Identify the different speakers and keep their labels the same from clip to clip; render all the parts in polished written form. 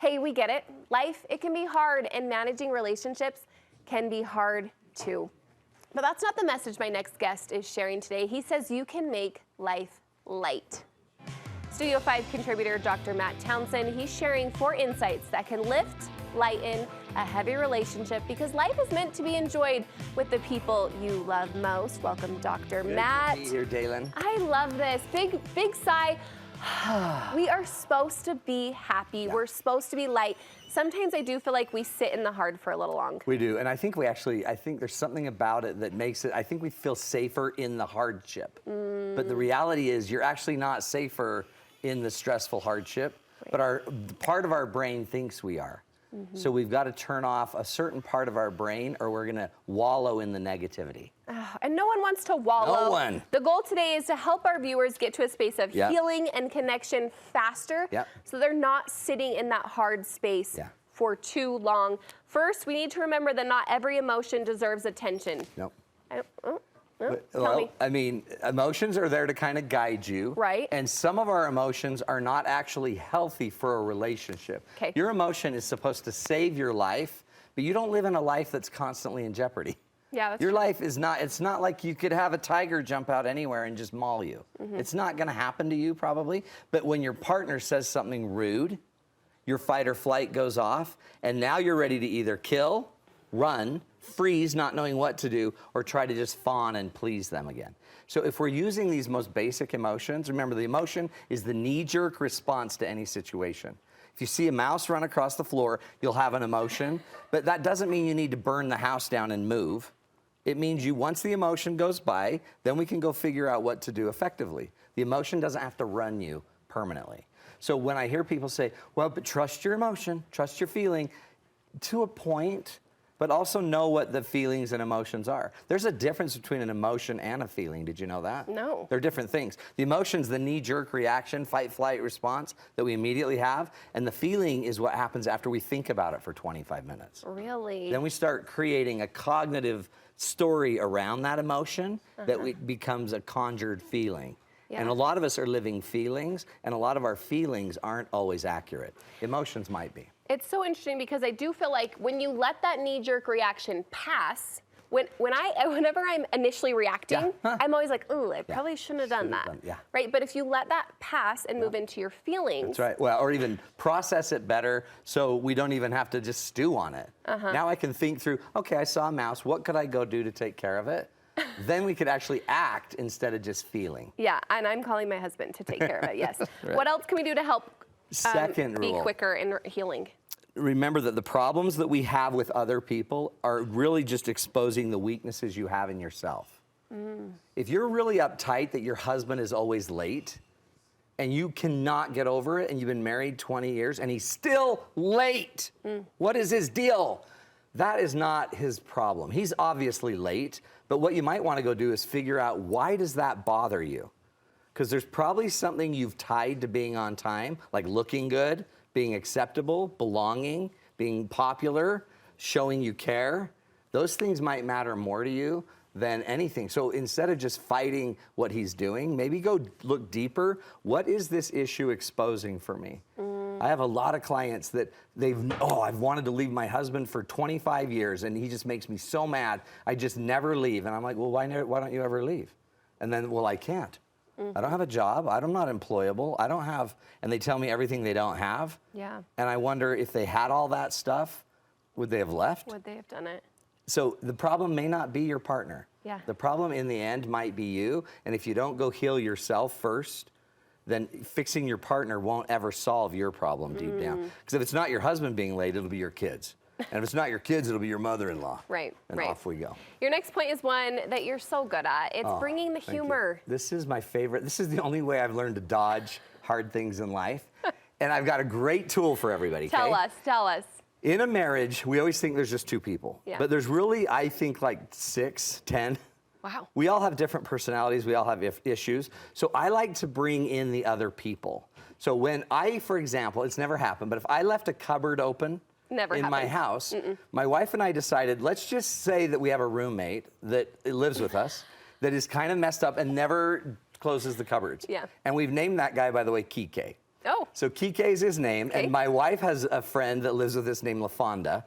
Speaker 1: Hey, we get it. Life, it can be hard, and managing relationships can be hard too. But that's not the message my next guest is sharing today. He says you can make life light. Studio 5 contributor Dr. Matt Townsend, he's sharing 4 insights that can lift, lighten a heavy relationship, because life is meant to be enjoyed with the people you love most. Welcome, Dr. Matt.
Speaker 2: Good to be here, Dalen.
Speaker 1: I love this. Big sigh. We are supposed to be happy. Yeah. We're supposed to be light. Sometimes I do feel like we sit in the hard for a little long.
Speaker 2: We do, and I think there's something about it that makes it, I think we feel safer in the hardship. But the reality is you're actually not safer in the stressful hardship, right. But part of our brain thinks we are. So we've got to turn off a certain part of our brain, or we're going to wallow in the negativity.
Speaker 1: And no one wants to wallow.
Speaker 2: No one.
Speaker 1: The goal today is to help our viewers get to a space of healing and connection faster, so they're not sitting in that hard space for too long. First, we need to remember that not every emotion deserves attention.
Speaker 2: Nope.
Speaker 1: Tell me.
Speaker 2: I mean, emotions are there to kind of guide you.
Speaker 1: Right.
Speaker 2: And some of our emotions are not actually healthy for a relationship.
Speaker 1: Okay.
Speaker 2: Your emotion is supposed to save your life, but you don't live in a life that's constantly in jeopardy.
Speaker 1: Yeah, that's
Speaker 2: Your
Speaker 1: true.
Speaker 2: life is not, it's not like you could have a tiger jump out anywhere and just maul you. It's not going to happen to you probably, but when your partner says something rude, your fight or flight goes off, and now you're ready to either kill, run, freeze, not knowing what to do, or try to just fawn and please them again. So if we're using these most basic emotions, remember the emotion is the knee-jerk response to any situation. If you see a mouse run across the floor, you'll have an emotion, but that doesn't mean you need to burn the house down and move. It means once the emotion goes by, then we can go figure out what to do effectively. The emotion doesn't have to run you permanently. So when I hear people say, well, but trust your emotion, trust your feeling, to a point, but also know what the feelings and emotions are. There's a difference between an emotion and a feeling. Did you know that?
Speaker 1: No.
Speaker 2: They're different things. The emotion's the knee-jerk reaction, fight-flight response that we immediately have, and the feeling is what happens after we think about it for 25 minutes.
Speaker 1: Really?
Speaker 2: Then we start creating a cognitive story around that emotion that becomes a conjured feeling. Yeah. And a lot of us are living feelings, and a lot of our feelings aren't always accurate. Emotions might be.
Speaker 1: It's so interesting because I do feel like when you let that knee-jerk reaction pass, whenever I'm initially reacting, I'm always like, ooh, I probably shouldn't have done that. Right? But if you let that pass and move into your feelings.
Speaker 2: That's right. Well, or even process it better so we don't even have to just stew on it. Now I can think through, okay, I saw a mouse. What could I go do to take care of it? Then we could actually act instead of just feeling.
Speaker 1: Yeah, and I'm calling my husband to take care of it, yes.
Speaker 2: Right.
Speaker 1: What else can we do to help
Speaker 2: Second
Speaker 1: be
Speaker 2: rule.
Speaker 1: quicker in healing?
Speaker 2: Remember that the problems that we have with other people are really just exposing the weaknesses you have in yourself. If you're really uptight that your husband is always late and you cannot get over it and you've been married 20 years and he's still late, what is his deal? That is not his problem. He's obviously late, but what you might want to go do is figure out, why does that bother you? Because there's probably something you've tied to being on time, like looking good, being acceptable, belonging, being popular, showing you care. Those things might matter more to you than anything. So instead of just fighting what he's doing, maybe go look deeper. What is this issue exposing for me? I have a lot of clients that I've wanted to leave my husband for 25 years and he just makes me so mad. I just never leave. And I'm like, well, why don't you ever leave? And then, well, I can't. I don't have a job. I'm not employable. I don't have, and they tell me everything they don't have.
Speaker 1: Yeah.
Speaker 2: And I wonder if they had all that stuff, would they have left?
Speaker 1: Would they have done it?
Speaker 2: So the problem may not be your partner.
Speaker 1: Yeah.
Speaker 2: The problem in the end might be you. And if you don't go heal yourself first, then fixing your partner won't ever solve your problem deep down. Because if it's not your husband being late, it'll be your kids. And if it's not your kids, it'll be your mother-in-law.
Speaker 1: Right,
Speaker 2: and off we go.
Speaker 1: Your next point is one that you're so good at. It's bringing the humor.
Speaker 2: This is my favorite. This is the only way I've learned to dodge hard things in life. And I've got a great tool for everybody.
Speaker 1: Tell us.
Speaker 2: In a marriage, we always think there's just 2 people.
Speaker 1: Yeah.
Speaker 2: But there's really, I think, like 6, 10.
Speaker 1: Wow.
Speaker 2: We all have different personalities. We all have issues. So I like to bring in the other people. So when for example, it's never happened, but if I left a cupboard open in my house, my wife and I decided, let's just say that we have a roommate that lives with us that is kind of messed up and never closes the cupboards.
Speaker 1: Yeah.
Speaker 2: And we've named that guy, by the way, Kike.
Speaker 1: Oh.
Speaker 2: So Kike is his name,
Speaker 1: Okay.
Speaker 2: and my wife has a friend that lives with this name, LaFonda.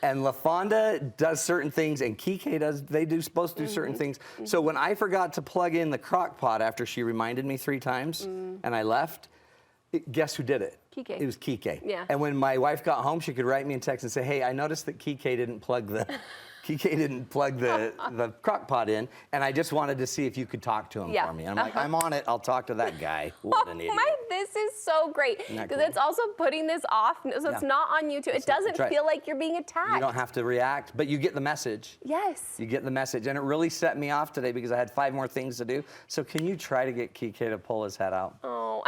Speaker 2: And LaFonda does certain things, and Kike does, supposed to do certain things. So when I forgot to plug in the crock pot after she reminded me 3 times, and I left, guess who did it?
Speaker 1: Kike.
Speaker 2: It was Kike.
Speaker 1: Yeah.
Speaker 2: And when my wife got home, she could write me a text and say, hey, I noticed that Kike didn't plug the the crock pot in, and I just wanted to see if you could talk to him
Speaker 1: Yeah.
Speaker 2: for me. And I'm like, I'm on it. I'll talk to that guy. What an idiot.
Speaker 1: This is so great
Speaker 2: that
Speaker 1: because
Speaker 2: cool?
Speaker 1: it's also putting this off, so it's
Speaker 2: Yeah.
Speaker 1: not on you too. It doesn't
Speaker 2: right.
Speaker 1: feel like you're being attacked.
Speaker 2: You don't have to react, but you get the message.
Speaker 1: Yes.
Speaker 2: You get the message, and it really set me off today because I had 5 more things to do. So can you try to get Kike to pull his head out?
Speaker 1: Oh.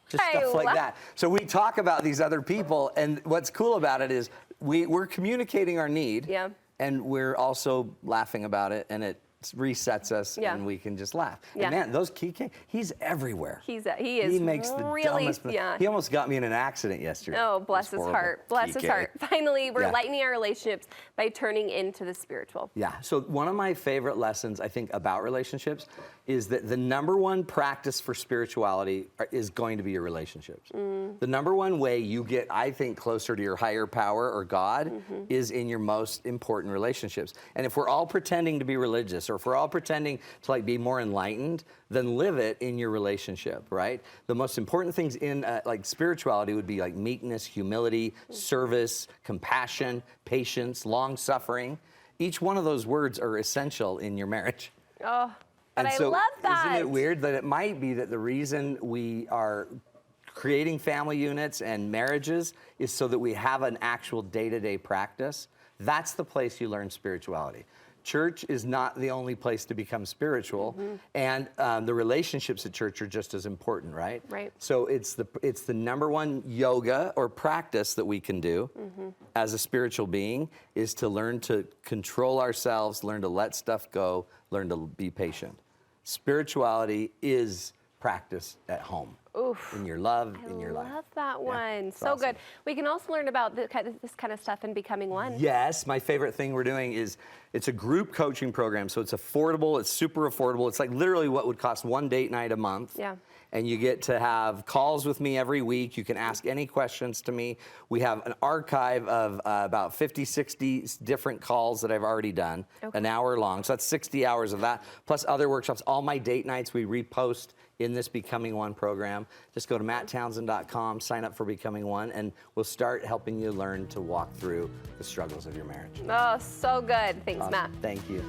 Speaker 2: Just
Speaker 1: I
Speaker 2: stuff like
Speaker 1: love-
Speaker 2: that. So we talk about these other people, and what's cool about it is we're communicating our need,
Speaker 1: Yeah.
Speaker 2: and we're also laughing about it, and it resets us,
Speaker 1: Yeah.
Speaker 2: and we can just laugh.
Speaker 1: Yeah.
Speaker 2: And man, those Kike, he's everywhere.
Speaker 1: He is
Speaker 2: He makes the
Speaker 1: really,
Speaker 2: dumbest.
Speaker 1: yeah.
Speaker 2: He almost got me in an accident yesterday.
Speaker 1: Oh,
Speaker 2: It
Speaker 1: bless
Speaker 2: was
Speaker 1: his
Speaker 2: horrible.
Speaker 1: heart. Bless his
Speaker 2: Kike.
Speaker 1: heart. Finally, we're
Speaker 2: Yeah.
Speaker 1: lightening our relationships by turning into the spiritual.
Speaker 2: Yeah. So one of my favorite lessons I think about relationships is that the number one practice for spirituality is going to be your relationships. The number one way you get, I think, closer to your higher power or God is in your most important relationships. And if we're all pretending to be religious, or if we're all pretending to like be more enlightened, then live it in your relationship, right? The most important things in like spirituality would be like meekness, humility, service, compassion, patience, long suffering. Each one of those words are essential in your marriage.
Speaker 1: Oh, but
Speaker 2: And
Speaker 1: I
Speaker 2: so,
Speaker 1: love that.
Speaker 2: Isn't it weird that it might be that the reason we are creating family units and marriages is so that we have an actual day-to-day practice? That's the place you learn spirituality. Church is not the only place to become spiritual, and the relationships at church are just as important, right?
Speaker 1: Right.
Speaker 2: So it's the number one yoga or practice that we can do as a spiritual being is to learn to control ourselves, learn to let stuff go, learn to be patient. Spirituality is practice at home.
Speaker 1: Oof.
Speaker 2: In your love, in your life.
Speaker 1: I love that one.
Speaker 2: it's
Speaker 1: So
Speaker 2: awesome.
Speaker 1: good. We can also learn about this kind of stuff in Becoming One.
Speaker 2: Yes, my favorite thing we're doing is it's a group coaching program. So it's affordable, it's super affordable. It's like literally what would cost one date night a month.
Speaker 1: Yeah.
Speaker 2: And you get to have calls with me every week. You can ask any questions to me. We have an archive of about 50, 60 different calls that I've already done, an hour long. So that's 60 hours of that, plus other workshops. All my date nights we repost in this Becoming One program. Just go to matttownsend.com, sign up for Becoming One, and we'll start helping you learn to walk through the struggles of your marriage.
Speaker 1: Oh, so good. Thanks,
Speaker 2: Awesome.
Speaker 1: Matt.
Speaker 2: Thank you.